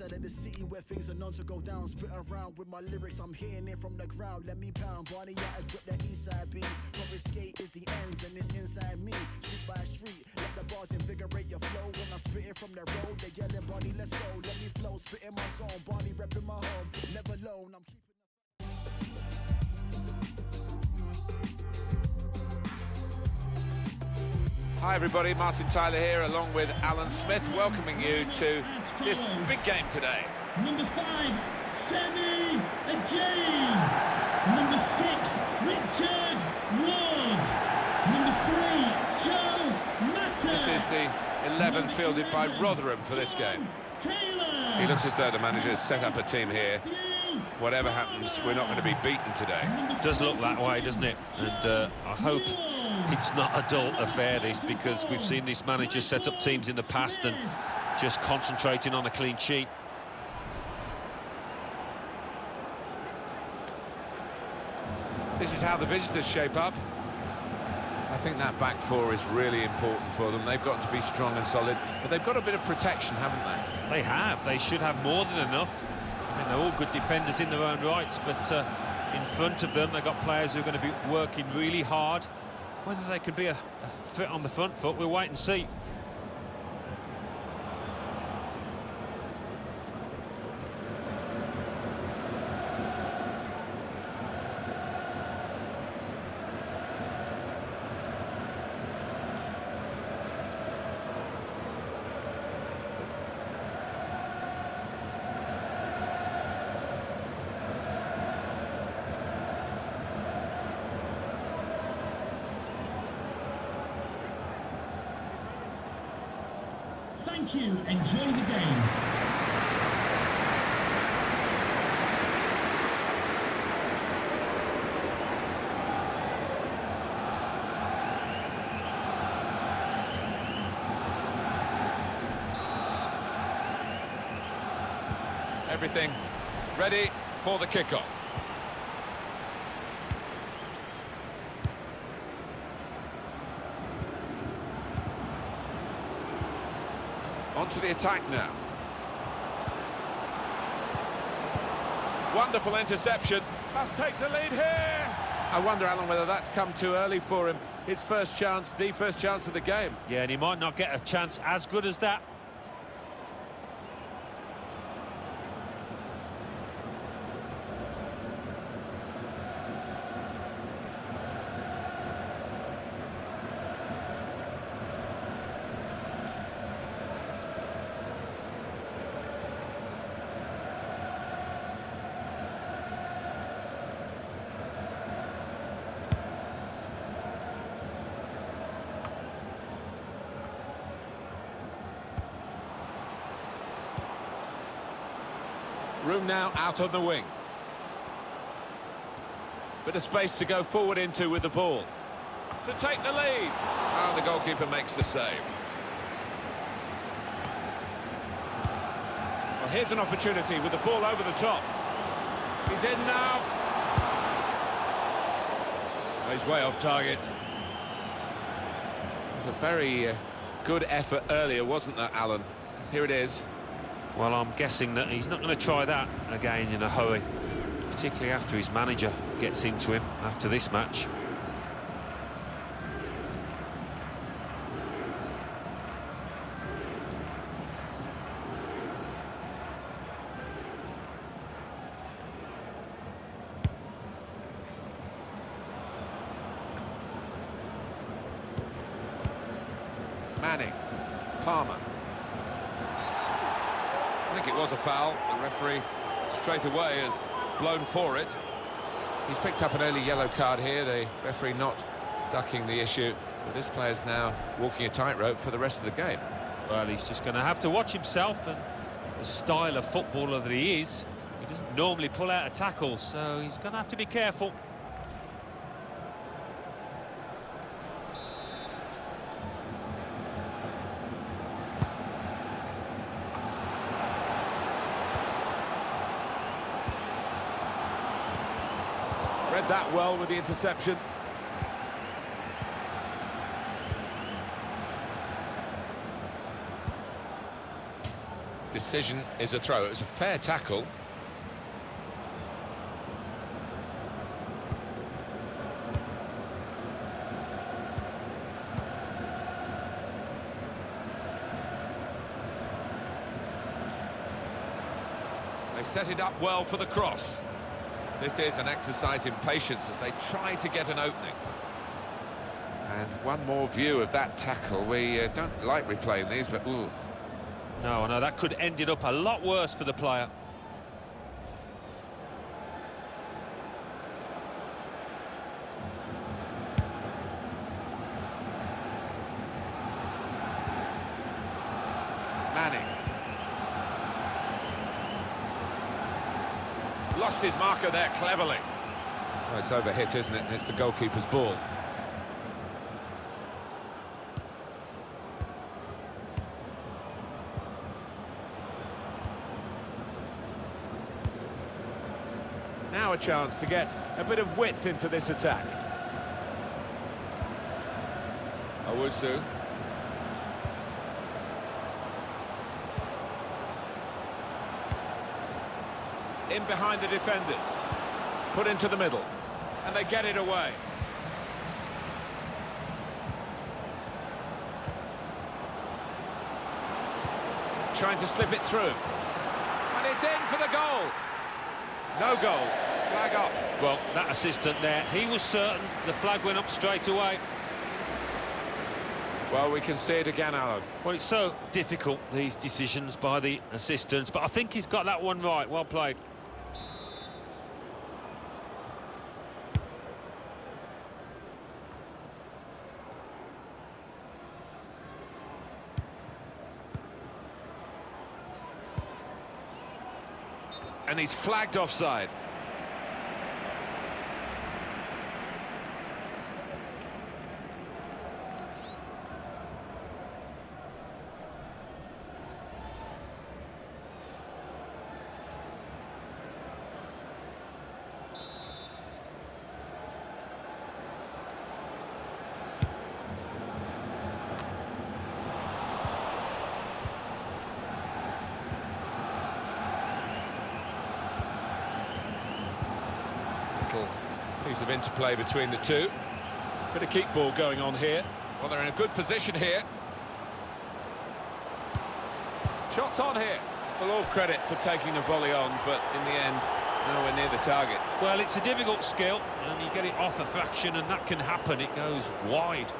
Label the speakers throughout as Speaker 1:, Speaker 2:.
Speaker 1: side of the city where things are known to go down. Spit around with my lyrics, I'm hitting it from the ground. Let me pound, Barney Yatters with the east side beat. From skate is the ends and it's inside me. Street by street, let the bars invigorate your flow. When I'm spitting from the road, they yelling, Barney, let's go. Let me flow, spitting my zone. Barney repping my home, never alone. I'm keeping.
Speaker 2: Hi everybody, Martin Tyler here along with Alan Smith, welcoming you to this big game today.
Speaker 3: Number 5, Semi Ajayi. Number 6, Richard Ward. Number 3, Joe Matter.
Speaker 2: This is the 11 fielded by Rotherham for this game.
Speaker 3: Taylor.
Speaker 2: He looks as though the manager has set up a team here. Whatever happens, we're not going to be beaten today.
Speaker 4: It does look that way, doesn't it? And I hope it's not a dull affair, this, because we've seen this manager set up teams in the past and just concentrating on a clean sheet.
Speaker 2: This is how the visitors shape up. I think that back four is really important for them. They've got to be strong and solid, but they've got a bit of protection, haven't they?
Speaker 4: They have. They should have more than enough. I mean, they're all good defenders in their own rights, but in front of them, they've got players who are going to be working really hard. Whether they could be a threat on the front foot, we'll wait and see.
Speaker 3: Thank you. Enjoy the game.
Speaker 2: Everything ready for the kickoff. On to the attack now. Wonderful interception. Must take the lead here. I wonder, Alan, whether that's come too early for him. His first chance, the first chance of the game.
Speaker 4: Yeah, and he might not get a chance as good as that.
Speaker 2: Room now out on the wing. Bit of space to go forward into with the ball. To take the lead. And the goalkeeper makes the save. Well, here's an opportunity with the ball over the top. He's in now. Oh, he's way off target. It was a very good effort earlier, wasn't there, Alan? Here it is.
Speaker 4: Well, I'm guessing that he's not going to try that again in a hurry, particularly after his manager gets into him after this match.
Speaker 2: Manning, Palmer. I think it was a foul. The referee straight away has blown for it. He's picked up an early yellow card here, the referee not ducking the issue. But this player's now walking a tightrope for the rest of the game.
Speaker 4: Well, he's just going to have to watch himself and the style of footballer that he is. He doesn't normally pull out a tackle, so he's going to have to be careful.
Speaker 2: Read that well with the interception. decision is a throw. It was a fair tackle. They set it up well for the cross. This is an exercise in patience as they try to get an opening. And one more view of that tackle. We don't like replaying these, but ooh.
Speaker 4: No, that could end it up a lot worse for the player.
Speaker 2: Manning. Lost his marker there cleverly. Well, it's overhit, isn't it? And it's the goalkeeper's ball. Now a chance to get a bit of width into this attack. Owusu. In behind the defenders. Put into the middle. And they get it away. Trying to slip it through. And it's in for the goal. No goal. Flag up.
Speaker 4: Well, that assistant there, he was certain the flag went up straight away.
Speaker 2: Well, we can see it again, Alan.
Speaker 4: Well, it's so difficult, these decisions by the assistants, but I think he's got that one right. Well played.
Speaker 2: And he's flagged offside. Piece of interplay between the two. Bit of keep ball going on here. Well, they're in a good position here. Shots on here. Well, all credit for taking the volley on, but in the end, nowhere near the target.
Speaker 4: Well, it's a difficult skill, and you get it off a fraction, and that can happen. It goes wide.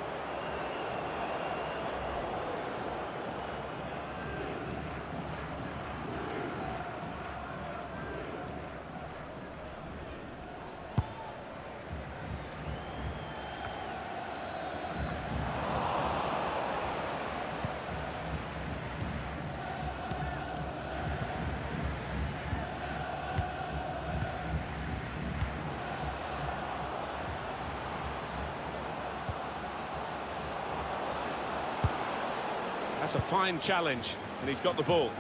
Speaker 2: That's a fine challenge, and he's got the ball.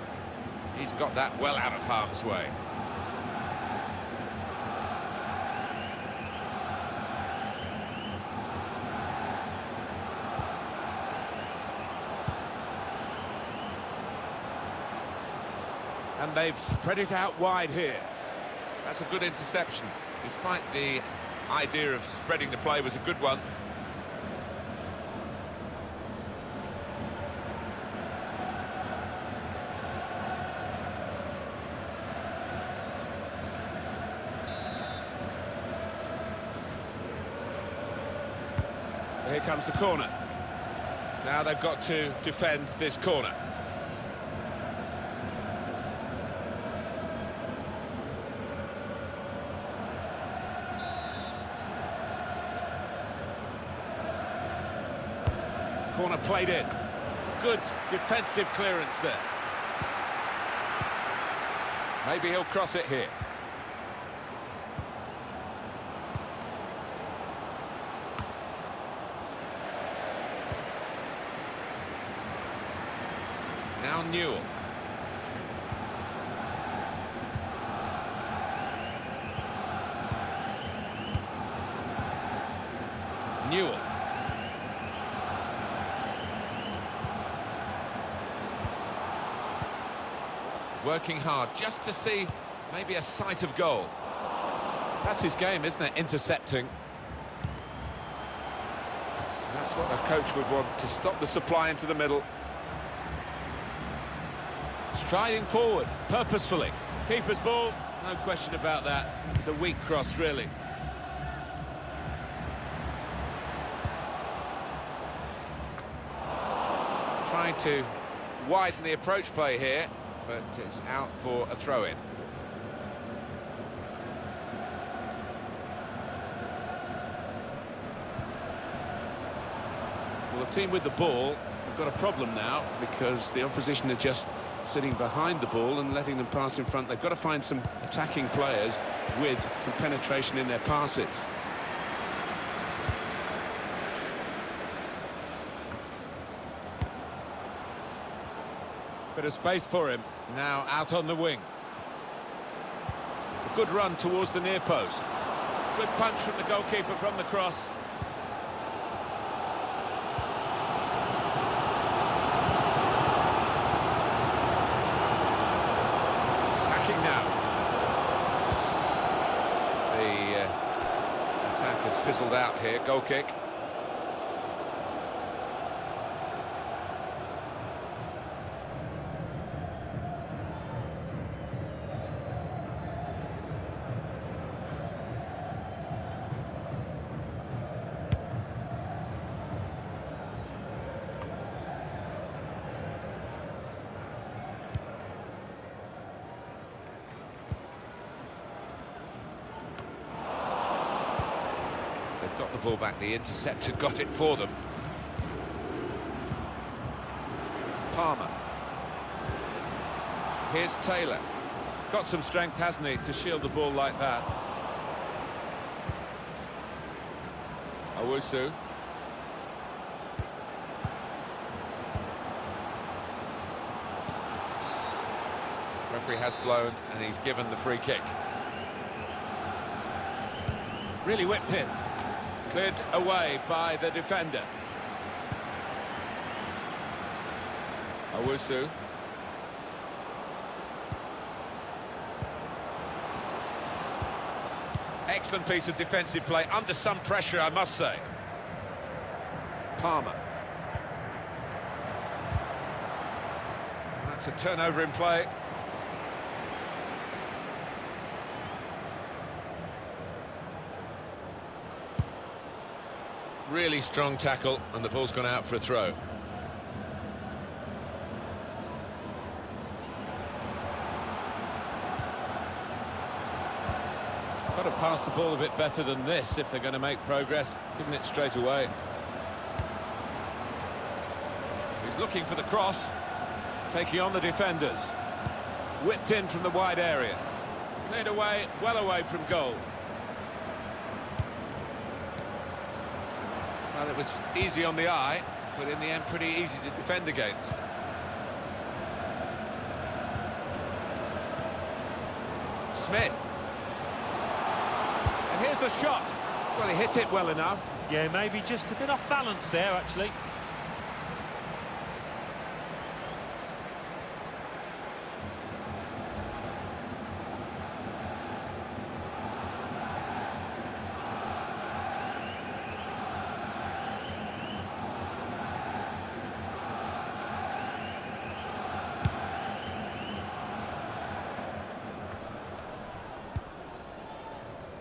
Speaker 2: He's got that well out of harm's way. And they've spread it out wide here. That's a good interception. Despite the idea of spreading the play was a good one. Here comes the corner. Now they've got to defend this corner. Corner played in. Good defensive clearance there. Maybe he'll cross it here. Now Newell. Newell. working hard just to see maybe a sight of goal. That's his game, isn't it? Intercepting. That's what a coach would want, to stop the supply into the middle. Striding forward, purposefully. Keeper's ball, no question about that. It's a weak cross, really. Trying to widen the approach play here, but it's out for a throw-in. Well, the team with the ball have got a problem now, because the opposition are just sitting behind the ball and letting them pass in front. They've got to find some attacking players with some penetration in their passes. Bit of space for him, now out on the wing. A good run towards the near post. Good punch from the goalkeeper from the cross. Attacking now. The attack has fizzled out here, goal kick. Got the ball back, the interceptor got it for them. Palmer. Here's Taylor. He's got some strength, hasn't he, to shield the ball like that. Owusu. Referee has blown and he's given the free kick. Really whipped in. Cleared away by the defender. Owusu. Excellent piece of defensive play, under some pressure, I must say. Palmer. That's a turnover in play. Really strong tackle, and the ball's gone out for a throw. Got to pass the ball a bit better than this if they're going to make progress, giving it straight away. He's looking for the cross, taking on the defenders. Whipped in from the wide area. Cleared away, well away from goal. Well, it was easy on the eye, but in the end pretty easy to defend against. Smith. And here's the shot. Well, he hit it well enough.
Speaker 4: Yeah, maybe just a bit off balance there, actually.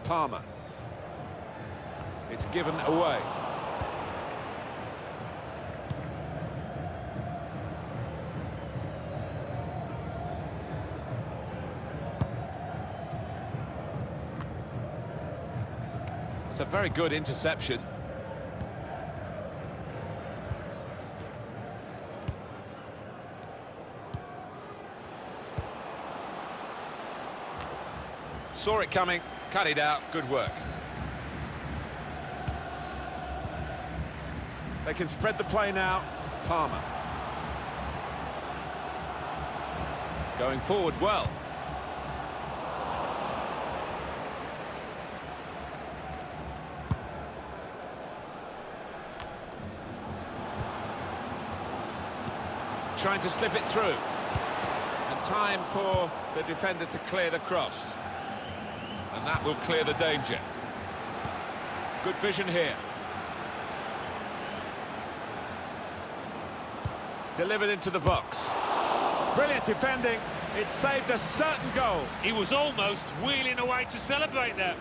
Speaker 2: Palmer. It's given away. It's a very good interception. Saw it coming, cut it out, good work. They can spread the play now. Palmer. Going forward well. Trying to slip it through. And time for the defender to clear the cross. And that will clear the danger. Good vision here. Delivered into the box. Brilliant defending. It saved a certain goal.
Speaker 4: He was almost wheeling away to celebrate there.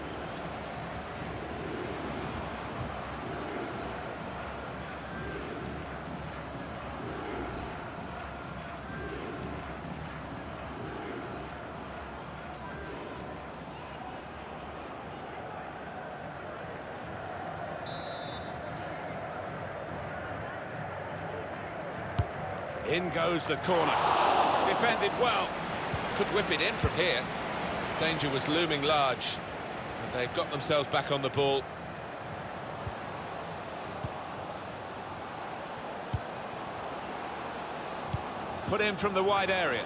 Speaker 2: In goes the corner. Defended well. Could whip it in from here. Danger was looming large. And they've got themselves back on the ball. Put in from the wide area.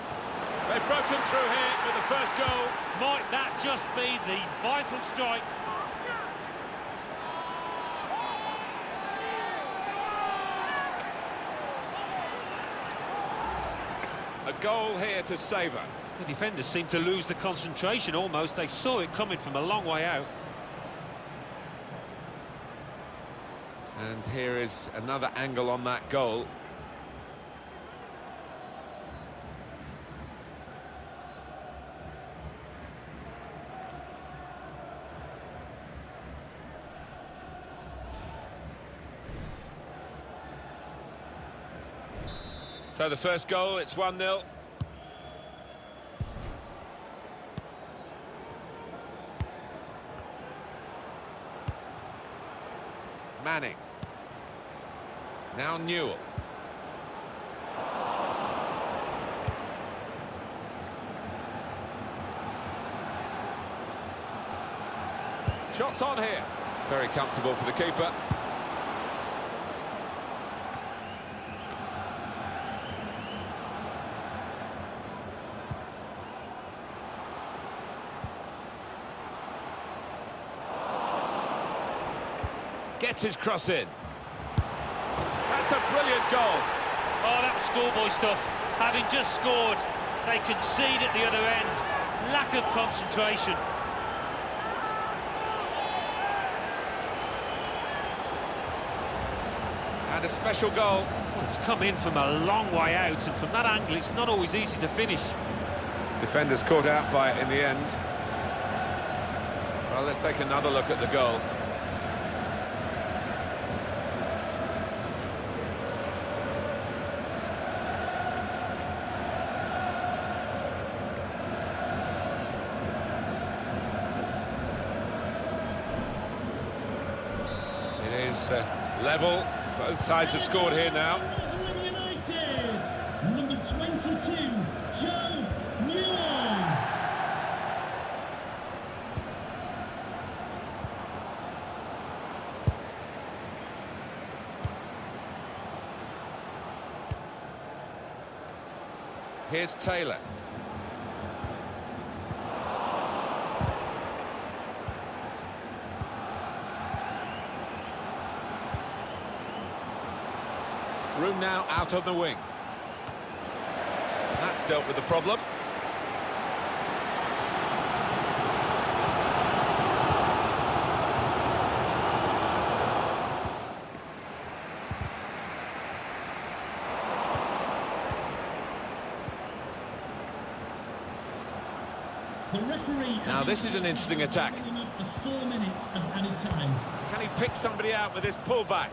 Speaker 2: They've broken through here with the first goal.
Speaker 4: Might that just be the vital strike?
Speaker 2: A goal here to savour.
Speaker 4: The defenders seem to lose the concentration almost. They saw it coming from a long way out.
Speaker 2: And here is another angle on that goal. So the first goal, it's 1-0. Manning. Now Newell. Shots on here. Very comfortable for the keeper. Gets his cross in. That's a brilliant goal.
Speaker 4: Oh, that was schoolboy stuff. Having just scored, they concede at the other end. Lack of concentration.
Speaker 2: And a special goal.
Speaker 4: Well, it's come in from a long way out, and from that angle, it's not always easy to finish.
Speaker 2: Defenders caught out by it in the end. Well, let's take another look at the goal. Level. Both sides have scored here now.
Speaker 3: Rotherham United, number 22, Joe Newell.
Speaker 2: Here's Taylor. Room now out on the wing. That's dealt with the problem.
Speaker 3: The referee.
Speaker 2: Now this is an interesting attack.
Speaker 3: Of 4 minutes of added time.
Speaker 2: Can he pick somebody out with this pullback?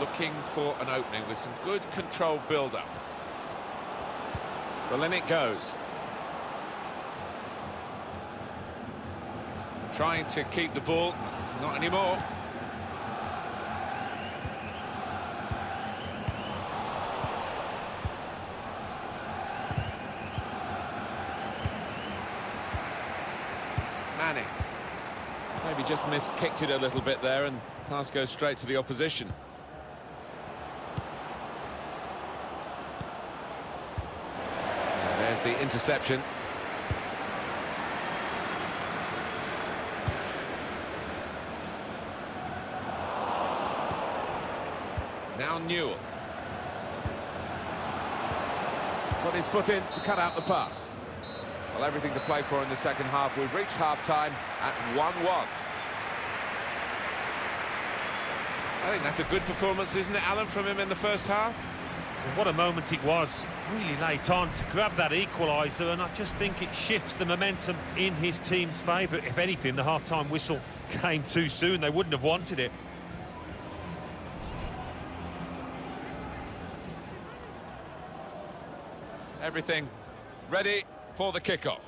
Speaker 2: Looking for an opening with some good controlled build-up. Well, in it goes. Trying to keep the ball, not anymore. Manning. Maybe just kicked it a little bit there, and pass goes straight to the opposition. the interception. Now Newell. Got his foot in to cut out the pass. Well, everything to play for in the second half. We've reached half-time at 1-1. I think that's a good performance, isn't it, Alan, from him in the first half?
Speaker 4: Well, what a moment it was, really late on, to grab that equaliser, and I just think it shifts the momentum in his team's favour. If anything, the half-time whistle came too soon. They wouldn't have wanted it.
Speaker 2: Everything ready for the kickoff.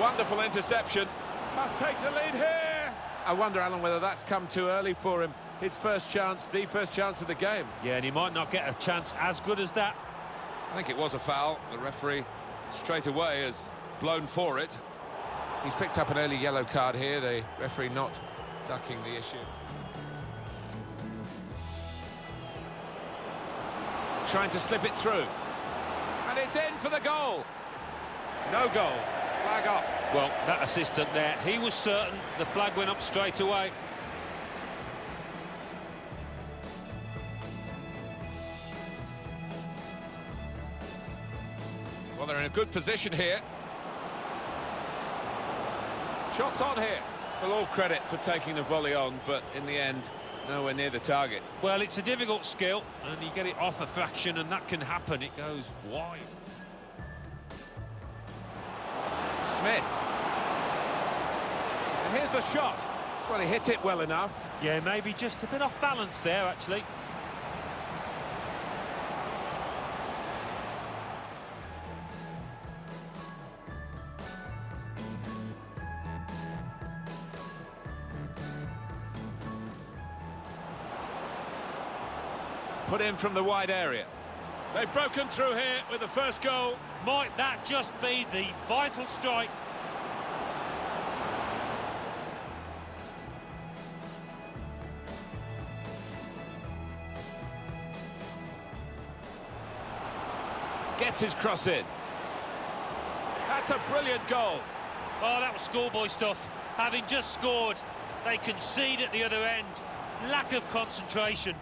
Speaker 2: Wonderful interception. Must take the lead here. I wonder, Alan, whether that's come too early for him. His first chance, the first chance of the game.
Speaker 4: Yeah, and he might not get a chance as good as that.
Speaker 2: I think it was a foul. The referee straight away has blown for it. He's picked up an early yellow card here. The referee not ducking the issue. Trying to slip it through. And it's in for the goal. No goal. Flag up.
Speaker 4: Well, that assistant there, he was certain the flag went up straight away.
Speaker 2: Well, they're in a good position here. Shots on here. Well, all credit for taking the volley on, but in the end, nowhere near the target.
Speaker 4: Well, it's a difficult skill, and you get it off a fraction, and that can happen. It goes wide.
Speaker 2: Smith. And here's the shot. Well, he hit it well enough.
Speaker 4: Yeah, maybe just a bit off balance there, actually.
Speaker 2: Put in from the wide area. They've broken through here with the first goal.
Speaker 4: Might that just be the vital strike?
Speaker 2: Gets his cross in. That's a brilliant goal.
Speaker 4: Oh, that was schoolboy stuff. Having just scored, they concede at the other end. Lack of concentration.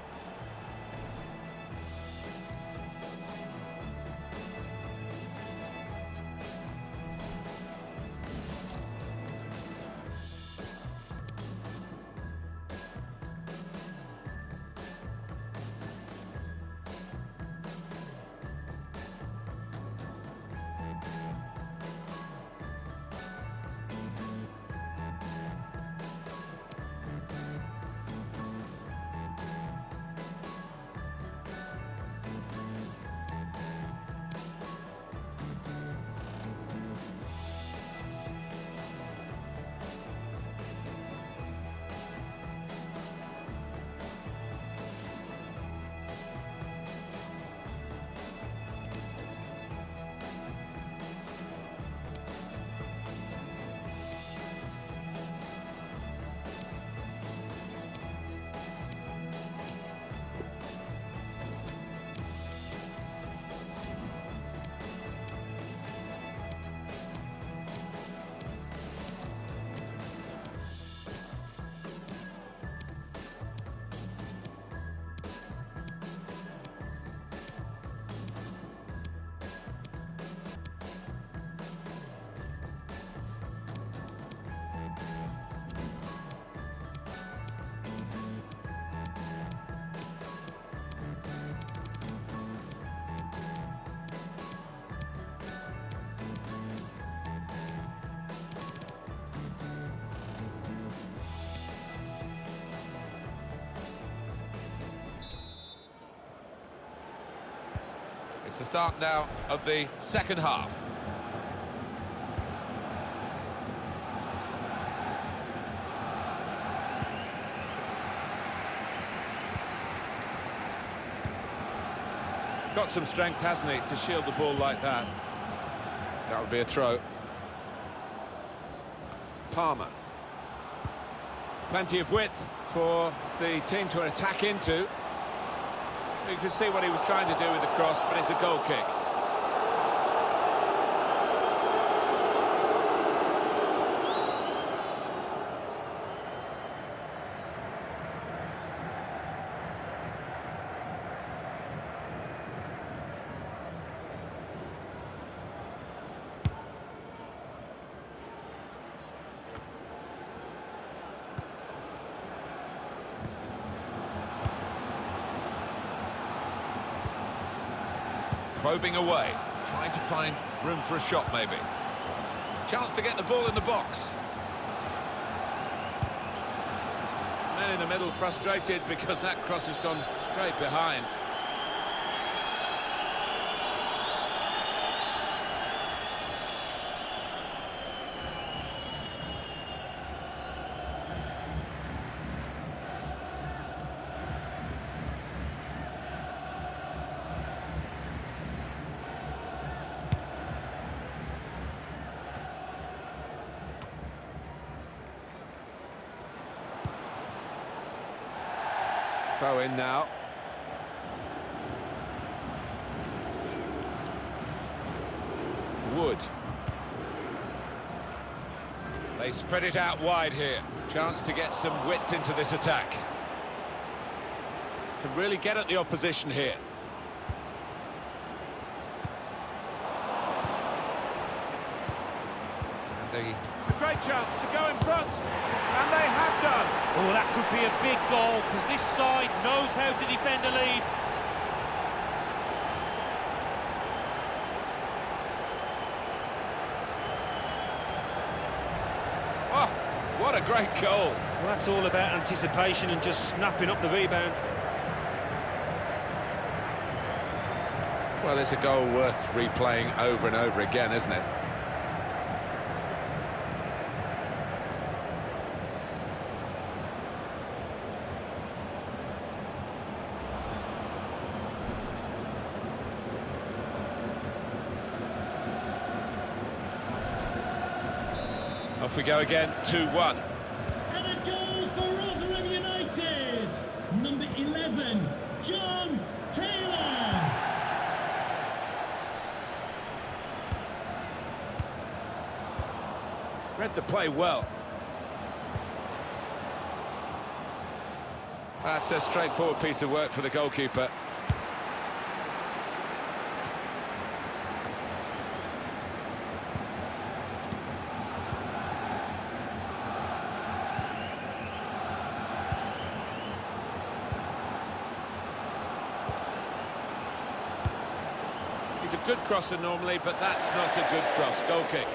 Speaker 2: It's the start now of the second half. Got some strength, hasn't he, to shield the ball like that. That would be a throw. Palmer. Plenty of width for the team to attack into. You can see what he was trying to do with the cross, but it's a goal kick. Probing away, trying to find room for a shot maybe. Chance to get the ball in the box. Men in the middle frustrated because that cross has gone straight behind. Throw in now. Wood. They spread it out wide here. Chance to get some width into this attack. Can really get at the opposition here. And a great chance to go in front, and they have done.
Speaker 4: Oh, that could be a big goal, because this side knows how to defend a lead.
Speaker 2: Oh, what a great goal.
Speaker 4: Well, that's all about anticipation and just snapping up the rebound.
Speaker 2: Well, it's a goal worth replaying over and over again, isn't it? Off we go again, 2-1.
Speaker 3: And a goal for Rotherham United. Number 11, John Taylor.
Speaker 2: Read the play well. That's a straightforward piece of work for the goalkeeper. He's a good crosser normally, but that's not a good cross. Goal kick.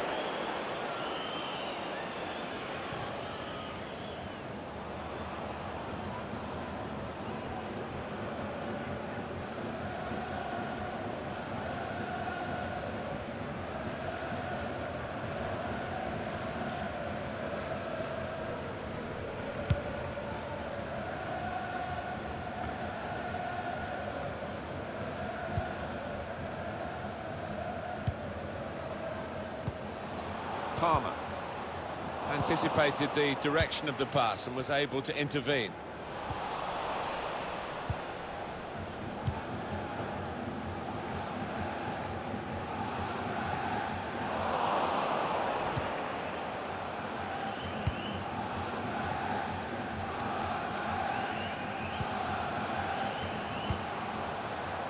Speaker 2: Palmer anticipated the direction of the pass and was able to intervene.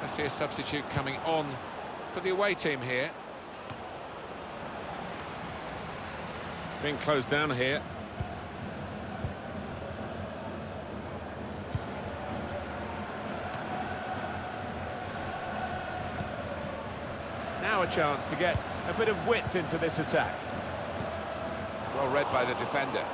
Speaker 2: I see a substitute coming on for the away team here. Being closed down here. Now a chance to get a bit of width into this attack. Well read by the defender.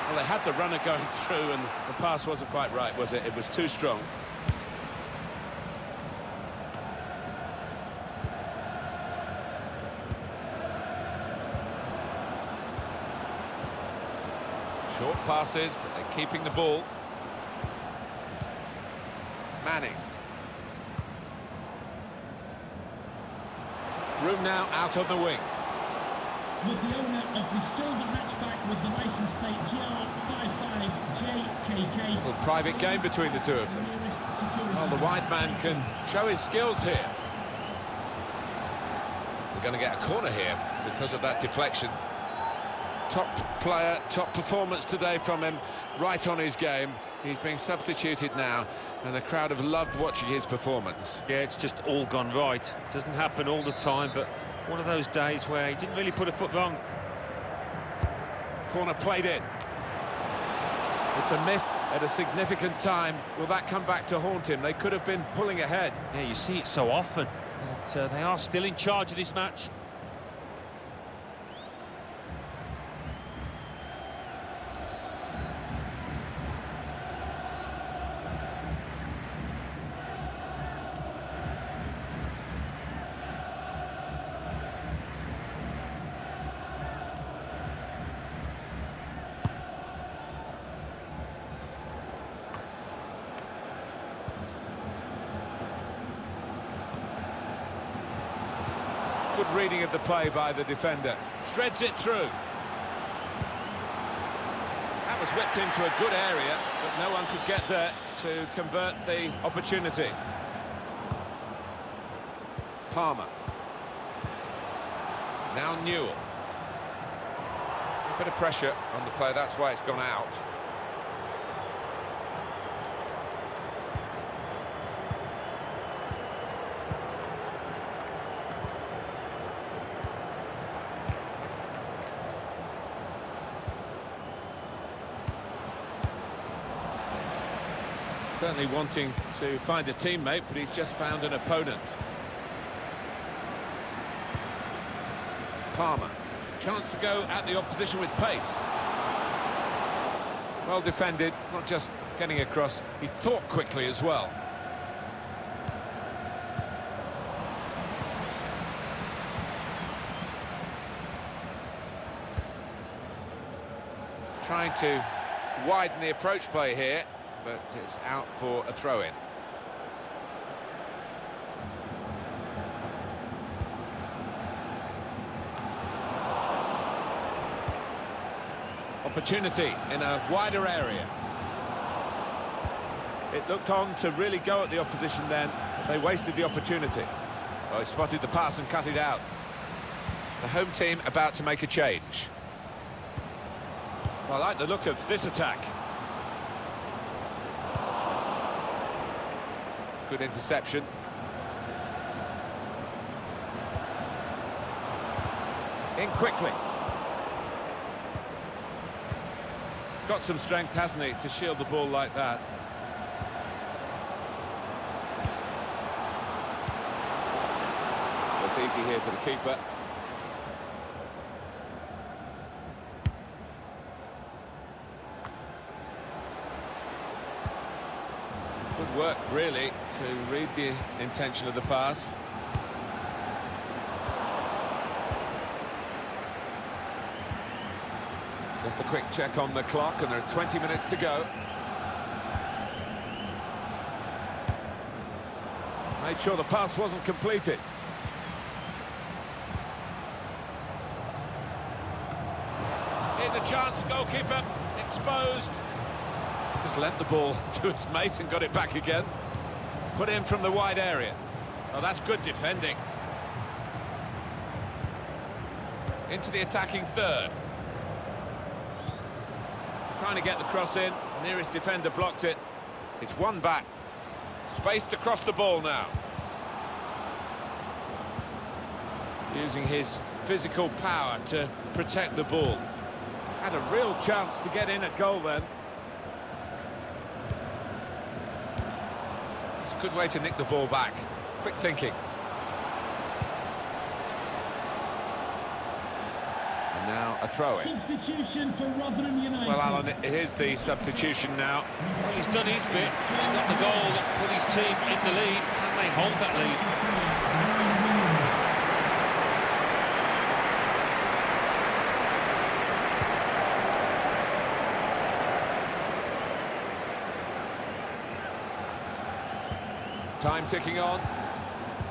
Speaker 2: Well, they had the runner going through and the pass wasn't quite right, was it? It was too strong. Short passes, but they're keeping the ball. Manning. Room now out on the wing.
Speaker 3: with the owner of the silver hatchback with the licence plate GR55JKK.
Speaker 2: Little private game between the two of them. Well, the wide man can show his skills here. We're going to get a corner here because of that deflection. Top player, top performance today from him, right on his game. He's being substituted now, and the crowd have loved watching his performance.
Speaker 4: Yeah, it's just all gone right. Doesn't happen all the time, but one of those days where he didn't really put a foot wrong.
Speaker 2: Corner played in. It's a miss at a significant time. Will that come back to haunt him? They could have been pulling ahead.
Speaker 4: Yeah, you see it so often. But they are still in charge of this match.
Speaker 2: Good reading of the play by the defender. Threads it through. That was whipped into a good area, but no one could get there to convert the opportunity. Palmer. Now Newell. A bit of pressure on the play, that's why it's gone out. Certainly wanting to find a teammate, but he's just found an opponent. Palmer. Chance to go at the opposition with pace. Well defended, not just getting across, he thought quickly as well. Trying to widen the approach play here, but it's out for a throw-in. Opportunity in a wider area. It looked on to really go at the opposition then, but they wasted the opportunity. Oh, he spotted the pass and cut it out. The home team about to make a change. Well, I like the look of this attack. Good interception. In quickly. He's got some strength, hasn't he, to shield the ball like that. It's easy here for the keeper. Good work, really, to read the intention of the pass. Just a quick check on the clock, and there are 20 minutes to go. Made sure the pass wasn't completed. Here's a chance, goalkeeper exposed. Just lent the ball to his mate and got it back again. Put in from the wide area. Oh, that's good defending. Into the attacking third. Trying to get the cross in. The nearest defender blocked it. It's one back. Space to cross the ball now. Using his physical power to protect the ball. Had a real chance to get in at goal then. It's a good way to nick the ball back. Quick thinking. And now a throw-in.
Speaker 3: Substitution for Rotherham United.
Speaker 2: Well, Alan, here's the substitution now.
Speaker 4: Well, he's done his bit. He got the goal that put his team in the lead, and they hold that lead.
Speaker 2: Time ticking on.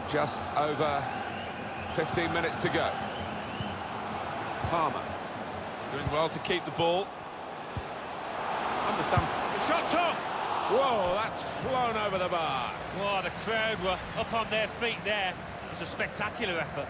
Speaker 2: Just over 15 minutes to go. Palmer. Doing well to keep the ball. Under some... The shot's on! Whoa, that's flown over the bar.
Speaker 4: Wow, the crowd were up on their feet there. It was a spectacular effort.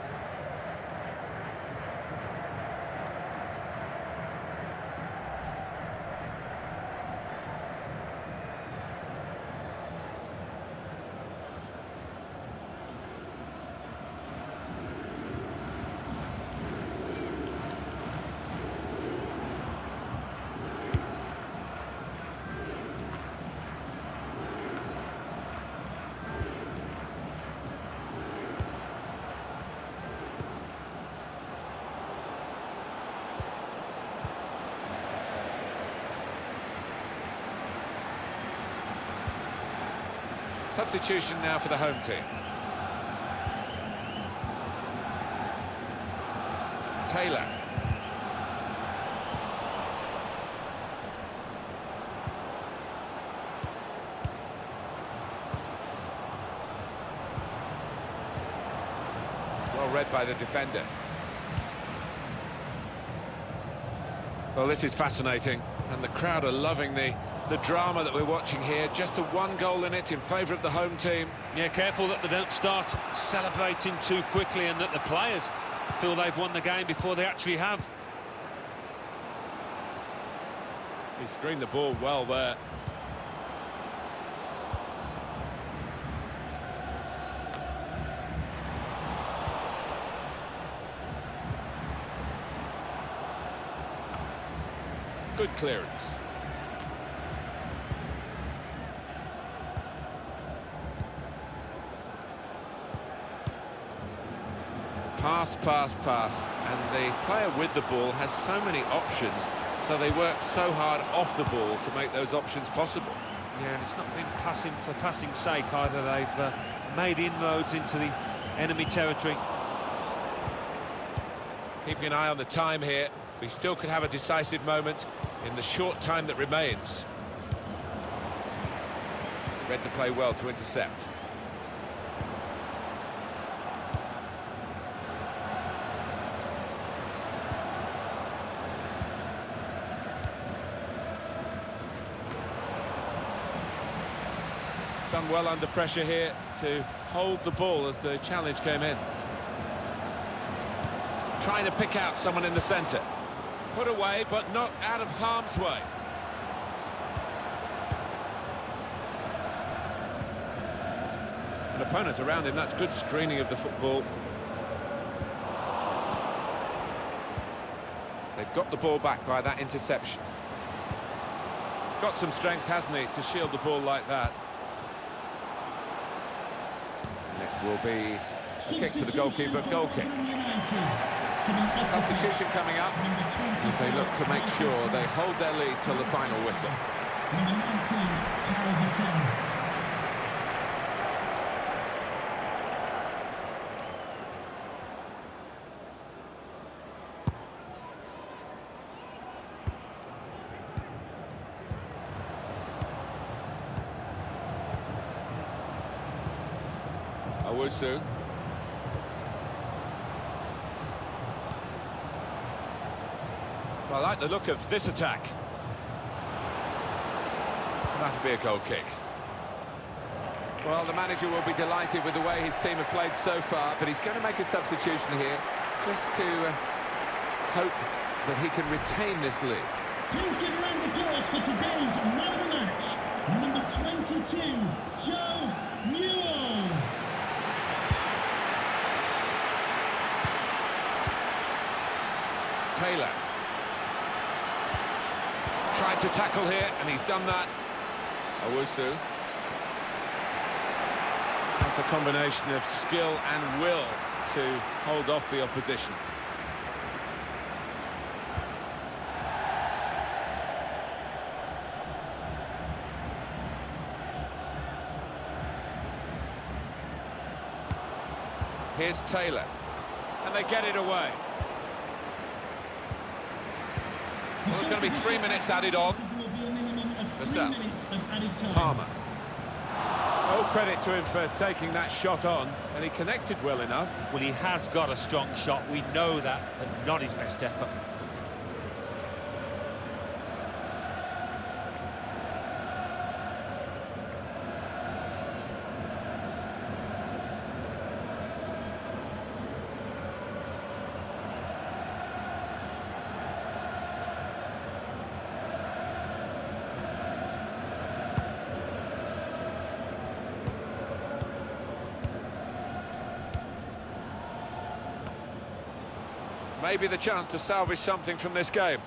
Speaker 2: Substitution now for the home team. Taylor. Well read by the defender. Well, this is fascinating, and the crowd are loving the drama that we're watching here. Just the one goal in it in favour of the home team.
Speaker 4: Yeah, careful that they don't start celebrating too quickly and that the players feel they've won the game before they actually have.
Speaker 2: He screened the ball well there. Good clearance. Pass, pass, pass, and the player with the ball has so many options, so they work so hard off the ball to make those options possible.
Speaker 4: Yeah, and it's not been passing for passing's sake either. They've made inroads into the enemy territory.
Speaker 2: Keeping an eye on the time here, we still could have a decisive moment in the short time that remains. Read the play well to intercept. Done well under pressure here to hold the ball as the challenge came in. Trying to pick out someone in the centre. Put away, but not out of harm's way. An opponent around him, that's good screening of the football. They've got the ball back by that interception. He's got some strength, hasn't he, to shield the ball like that. It will be a kick for the goalkeeper, goal kick. Substitution coming up as they look to make sure they hold their lead till the final whistle.
Speaker 3: Number 19, Eredivisie.
Speaker 2: Owusu. Well, I like the look of this attack. That'll be a goal kick. Well, the manager will be delighted with the way his team have played so far, but he's going to make a substitution here just to hope that he can retain this lead.
Speaker 3: Please give a round of applause for today's man of the match, number 22, Joe Newell.
Speaker 2: Taylor. Tried to tackle here, and he's done that. Owusu. That's a combination of skill and will to hold off the opposition. Here's Taylor, and they get it away. Well, there's going to be 3 minutes added on. What's that? Palmer. Full credit to him for taking that shot on, and he connected well enough.
Speaker 4: Well, he has got a strong shot, we know that, but not his best effort.
Speaker 2: Maybe the chance to salvage something from this game.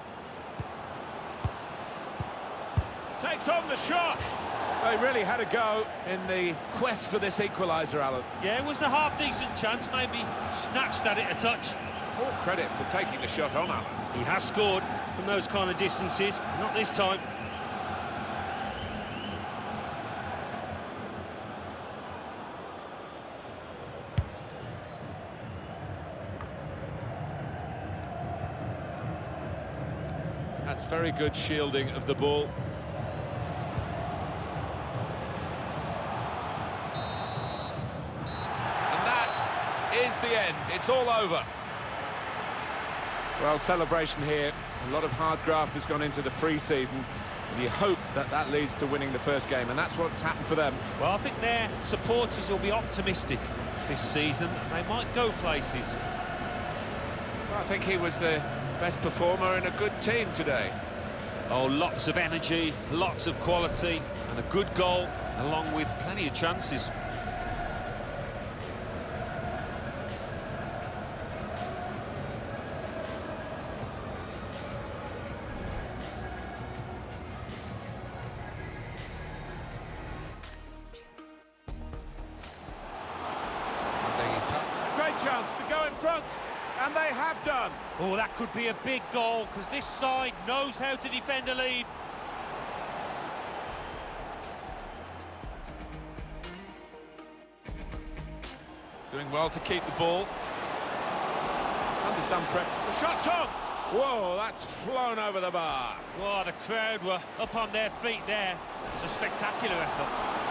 Speaker 2: Takes on the shot. They really had a go in the quest for this equaliser, Alan.
Speaker 4: Yeah, it was a half-decent chance, maybe snatched at it a touch.
Speaker 2: Full credit for taking the shot on, Alan.
Speaker 4: He has scored from those kind of distances, not this time.
Speaker 2: That's very good shielding of the ball. And that is the end. It's all over. Well, celebration here. A lot of hard graft has gone into the pre-season, and you hope that that leads to winning the first game, and that's what's happened for them.
Speaker 4: Well, I think their supporters will be optimistic this season. They might go places.
Speaker 2: Well, I think he was the best performer in a good team today.
Speaker 4: Oh, lots of energy, lots of quality, and a good goal, along with plenty of chances.
Speaker 2: A great chance to go in front. And they have done.
Speaker 4: Oh, that could be a big goal, because this side knows how to defend a lead.
Speaker 2: Doing well to keep the ball. Under some pressure. The shot's on! Whoa, that's flown over the bar.
Speaker 4: Oh, the crowd were up on their feet there. It's a spectacular effort.